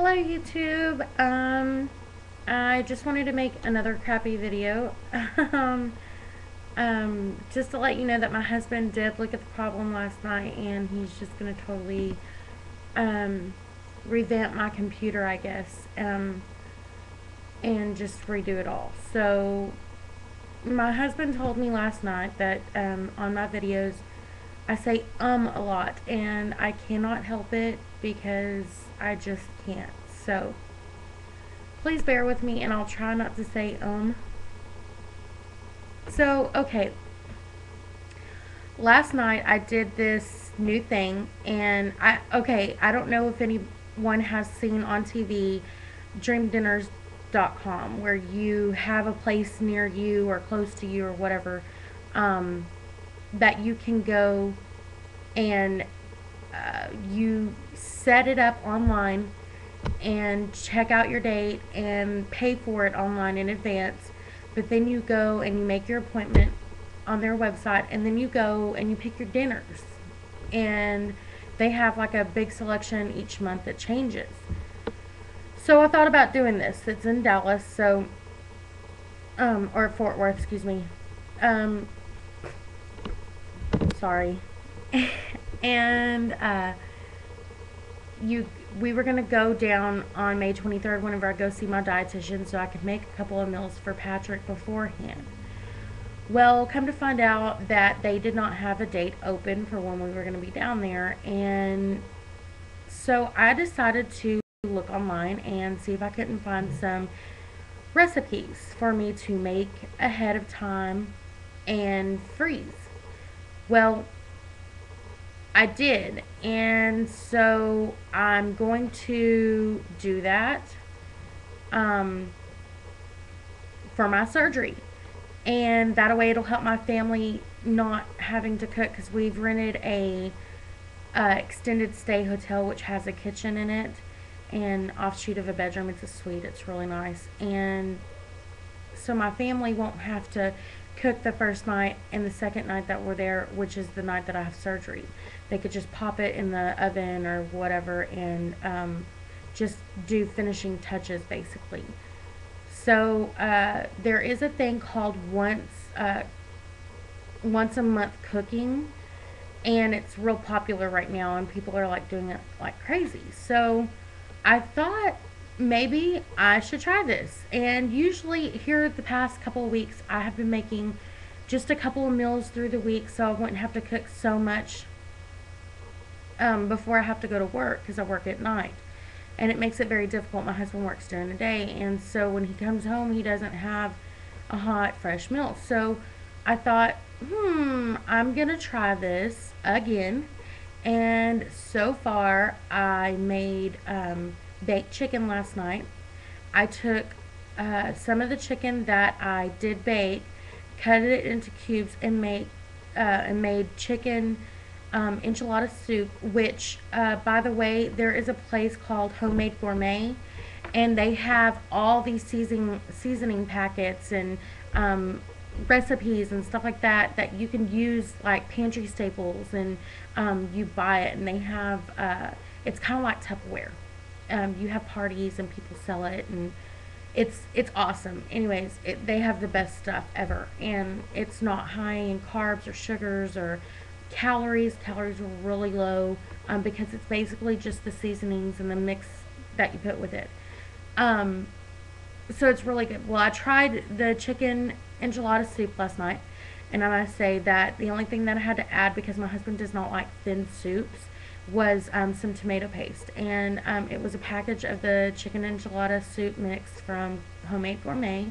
Hello YouTube. I just wanted to make another crappy video. um, just to let you know that my husband did look at the problem last night and he's just gonna totally um, revamp my computer, I guess, and just redo it all. So my husband told me last night that on my videos I say a lot, and I cannot help it because I just can't. So please bear with me and I'll try not to say So, okay. Last night I did this new thing, and I don't know if anyone has seen on TV dreamdinners.com, where you have a place near you or close to you or whatever, that you can go and you set it up online and check out your date and pay for it online in advance. But then you go and you make your appointment on their website, and then you go and you pick your dinners. And they have like a big selection each month that changes. So I thought about doing this. It's in Dallas, so or Fort Worth, excuse me. Sorry. And we were gonna go down on May 23rd whenever I go see my dietitian, so I could make a couple of meals for Patrick beforehand. Well, come to find out that they did not have a date open for when we were going to be down there, and so I decided to look online and see if I couldn't find some recipes for me to make ahead of time and freeze. Well, I did, and so I'm going to do that for my surgery, and that way it'll help my family not having to cook, because we've rented a extended stay hotel which has a kitchen in it and offshoot of a bedroom. It's a suite. It's really nice, and so my family won't have to cook the first night and the second night that we're there, which is the night that I have surgery. They could just pop it in the oven or whatever and just do finishing touches basically. So there is a thing called once a month cooking, and it's real popular right now, and people are like doing it like crazy. So I thought maybe I should try this. And usually here the past couple of weeks I have been making just a couple of meals through the week, so I wouldn't have to cook so much before I have to go to work, because I work at night. And it makes it very difficult. My husband works during the day, and so when he comes home he doesn't have a hot fresh meal. So I thought, I'm gonna try this again. And so far I made baked chicken last night. I took some of the chicken that I did bake, cut it into cubes, and made chicken enchilada soup, which by the way, there is a place called Homemade Gourmet, and they have all these seasoning packets and recipes and stuff like that that you can use like pantry staples, and you buy it, and they have it's kind of like Tupperware. You have parties and people sell it, and it's awesome. Anyways, they have the best stuff ever, and it's not high in carbs or sugars or calories. Calories are really low, because it's basically just the seasonings and the mix that you put with it. So it's really good. Well, I tried the chicken enchilada soup last night, and I must say that the only thing that I had to add, because my husband does not like thin soups, was some tomato paste. And it was a package of the chicken enchilada soup mix from Homemade Gourmet,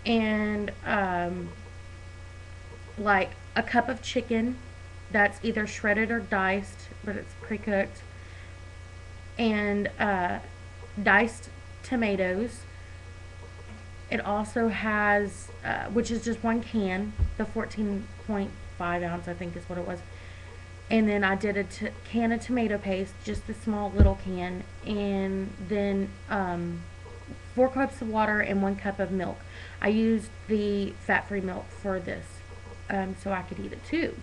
and like a cup of chicken that's either shredded or diced, but it's pre-cooked, and diced tomatoes. It also has, which is just one can, the 14.5 ounce, I think is what it was. And then I did a can of tomato paste, just a small little can, and then 4 cups of water and 1 cup of milk. I used the fat-free milk for this, so I could eat it too.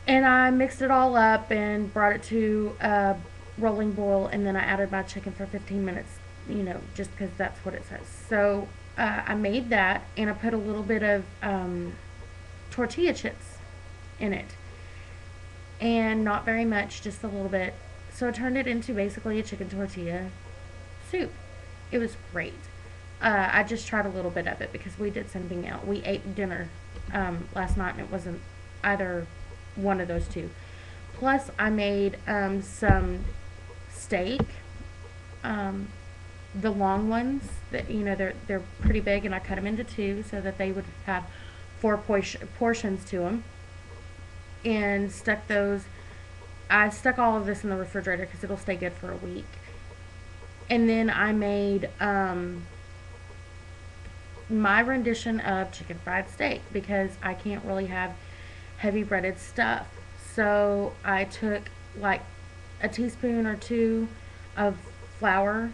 And I mixed it all up and brought it to rolling boil, and then I added my chicken for 15 minutes, just because that's what it says. So I made that, and I put a little bit of tortilla chips in it, and not very much, just a little bit. So I turned it into basically a chicken tortilla soup. It was great. I just tried a little bit of it because we did something else. We ate dinner last night, and it wasn't either one of those two. Plus, I made some steak, the long ones that they're pretty big, and I cut them into two so that they would have four portions to them, and stuck those. I stuck all of this in the refrigerator because it'll stay good for a week. And then I made my rendition of chicken fried steak because I can't really have heavy breaded stuff. So I took like a teaspoon or two of flour,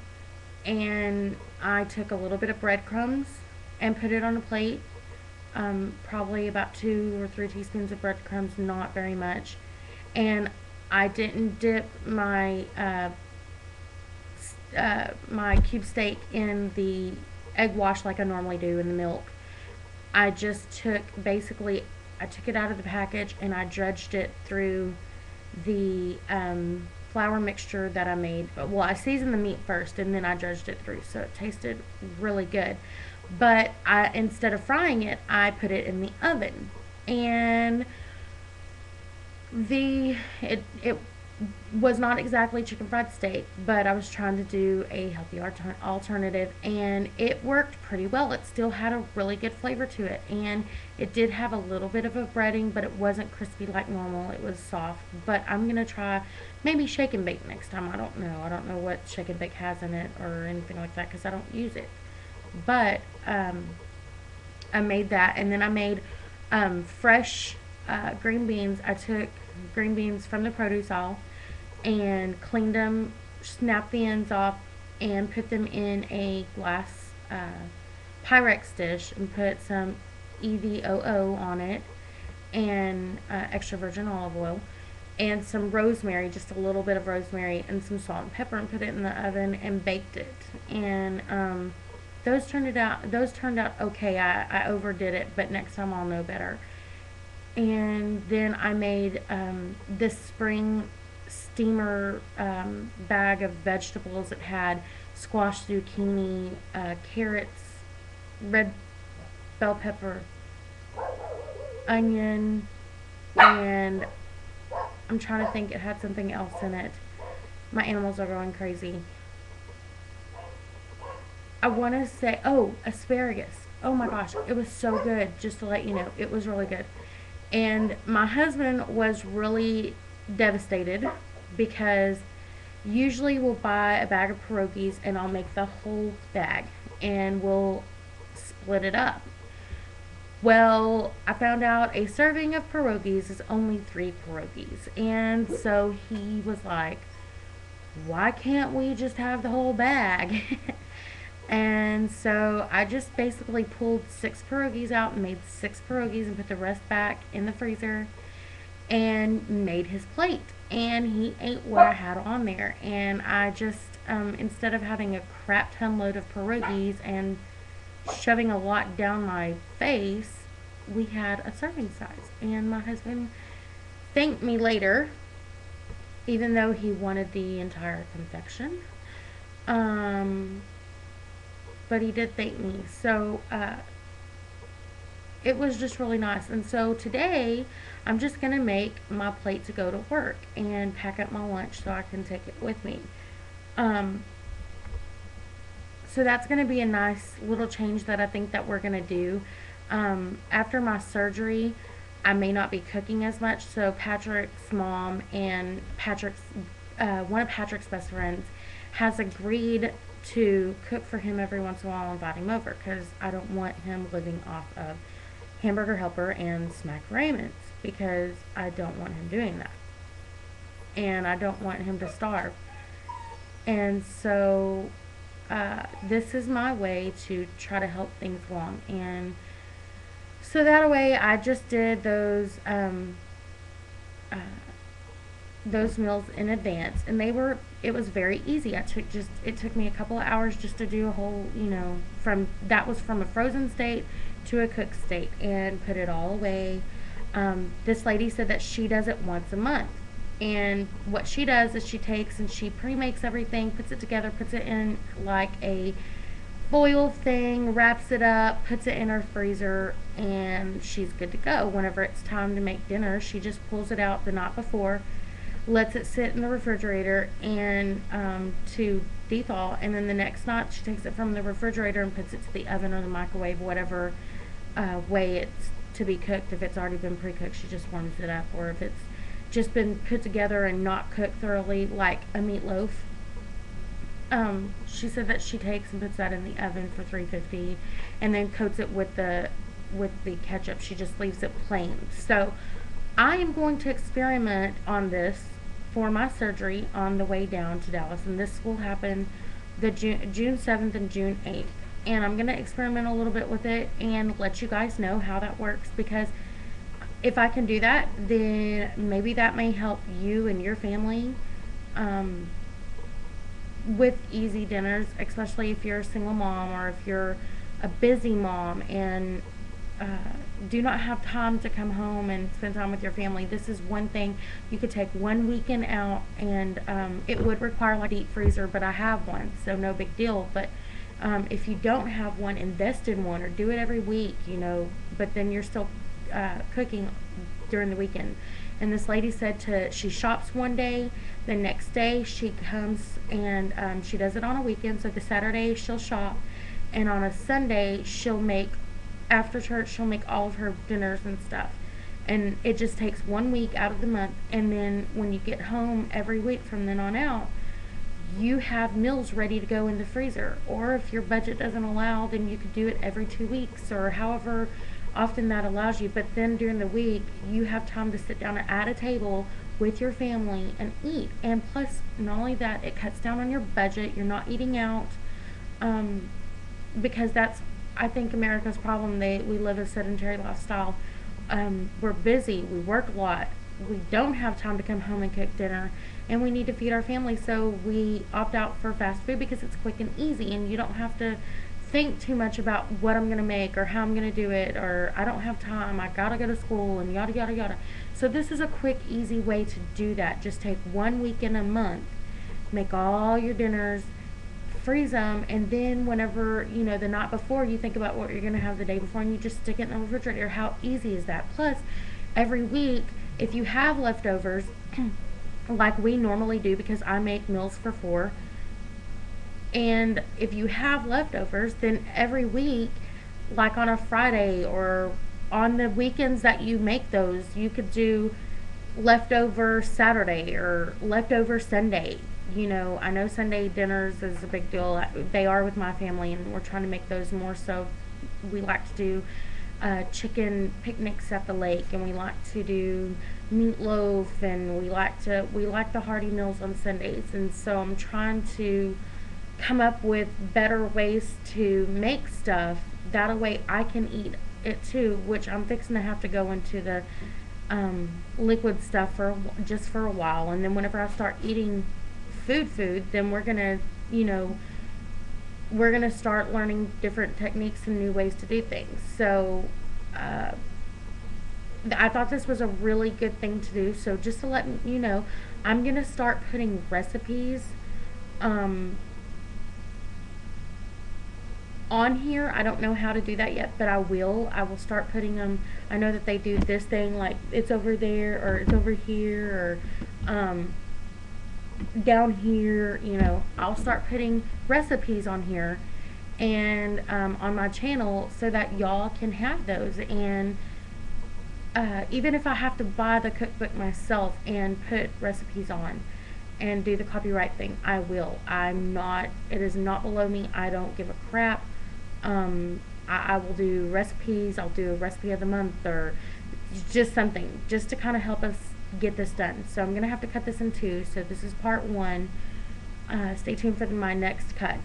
and I took a little bit of breadcrumbs and put it on a plate. Probably about 2 or 3 teaspoons of breadcrumbs, not very much. And I didn't dip my my cube steak in the egg wash like I normally do in the milk. I just took I took it out of the package, and I dredged it through the flour mixture that I made. Well, I seasoned the meat first, and then I dredged it through, so it tasted really good. But instead of frying it, I put it in the oven, and it was not exactly chicken fried steak, but I was trying to do a healthy alternative, and it worked pretty well. It still had a really good flavor to it, and it did have a little bit of a breading, but it wasn't crispy like normal. It was soft. But I'm gonna try maybe shake and bake next time. I don't know what shake and bake has in it or anything like that because I don't use it. But I made that, and then I made fresh green beans. I took green beans from the produce aisle and cleaned them, snapped the ends off, and put them in a glass Pyrex dish and put some EVOO on it, and extra virgin olive oil, and some rosemary, just a little bit of rosemary, and some salt and pepper, and put it in the oven and baked it. And those turned out okay. I overdid it, but next time I'll know better. And then I made this spring steamer bag of vegetables. It had squash, zucchini, carrots, red bell pepper, onion, and I'm trying to think, it had something else in it. My animals are going crazy. I want to say, asparagus. Oh my gosh, it was so good. Just to let you know, it was really good. And my husband was really devastated because usually we'll buy a bag of pierogies and I'll make the whole bag and we'll split it up. Well, I found out a serving of pierogies is only 3 pierogies. And so he was like, why can't we just have the whole bag? And so I just basically pulled 6 pierogies out and made 6 pierogies and put the rest back in the freezer and made his plate. And he ate what I had on there. And I just, instead of having a crap ton load of pierogies and shoving a lot down my face, we had a serving size. And my husband thanked me later, even though he wanted the entire confection. But he did thank me. So it was just really nice. And so today I'm just going to make my plate to go to work and pack up my lunch so I can take it with me. So that's going to be a nice little change that I think that we're going to do. After my surgery, I may not be cooking as much. So Patrick's mom and one of Patrick's best friends has agreed to cook for him every once in a while and invite him over because I don't want him living off of Hamburger Helper and Smack Raymond's because I don't want him doing that. And I don't want him to starve. And so this is my way to try to help things along. And so that way I just did those those meals in advance, and it was very easy. It took me a couple of hours just to do a whole, from a frozen state to a cooked state, and put it all away. This lady said that she does it once a month, and what she does is she takes and she pre-makes everything, puts it together, puts it in like a foil thing, wraps it up, puts it in her freezer, and she's good to go. Whenever it's time to make dinner, she just pulls it out the night before, lets it sit in the refrigerator and to thaw, and then the next night she takes it from the refrigerator and puts it to the oven or the microwave, whatever way it's to be cooked. If it's already been pre-cooked, she just warms it up, or if it's just been put together and not cooked thoroughly, like a meatloaf, she said that she takes and puts that in the oven for 350 and then coats it with the ketchup. She just leaves it plain. So I am going to experiment on this for my surgery on the way down to Dallas, and this will happen the June 7th and June 8th. And I'm going to experiment a little bit with it and let you guys know how that works, because if I can do that, then maybe that may help you and your family with easy dinners, especially if you're a single mom or if you're a busy mom and do not have time to come home and spend time with your family. This is one thing you could take one weekend out, and it would require like a deep freezer, but I have one, so no big deal. But if you don't have one, invest in one or do it every week, but then you're still cooking during the weekend. And this lady said she shops one day, the next day she comes and she does it on a weekend. So the Saturday she'll shop, and on a Sunday after church she'll make all of her dinners and stuff. And it just takes 1 week out of the month, and then when you get home every week from then on out, you have meals ready to go in the freezer. Or if your budget doesn't allow, then you could do it every 2 weeks or however often that allows you. But then during the week you have time to sit down at a table with your family and eat. And plus, not only that, it cuts down on your budget. You're not eating out, because that's, I think, America's problem. We live a sedentary lifestyle. We're busy, we work a lot, we don't have time to come home and cook dinner, and we need to feed our family, so we opt out for fast food because it's quick and easy, and you don't have to think too much about what I'm going to make or how I'm going to do it, or I don't have time, I gotta go to school, and yada yada yada. So this is a quick, easy way to do that. Just take 1 weekend a month, make all your dinners, freeze them, and then whenever, the night before, you think about what you're going to have the day before, and you just stick it in the refrigerator. How easy is that? Plus, every week, if you have leftovers, like we normally do, because I make meals for 4, and if you have leftovers, then every week, like on a Friday or on the weekends that you make those, you could do leftover Saturday or leftover Sunday. I know Sunday dinners is a big deal. They are with my family, and we're trying to make those more. So we like to do chicken picnics at the lake, and we like to do meatloaf, and we like the hearty meals on Sundays. And so I'm trying to come up with better ways to make stuff that way I can eat it too, which I'm fixing to have to go into the liquid stuff for a while. And then whenever I start eating food, then we're gonna start learning different techniques and new ways to do things. So I thought this was a really good thing to do. So just to let you know, I'm gonna start putting recipes on here. I don't know how to do that yet, but I will start putting them. I know that they do this thing, like it's over there or it's over here, or down here. I'll start putting recipes on here and on my channel, so that y'all can have those. And even if I have to buy the cookbook myself and put recipes on and do the copyright thing, I will. It is not below me. I don't give a crap. I will do recipes. I'll do a recipe of the month, or just something just to kind of help us get this done. So I'm gonna have to cut this in 2. So this is part 1. Stay tuned for my next cut.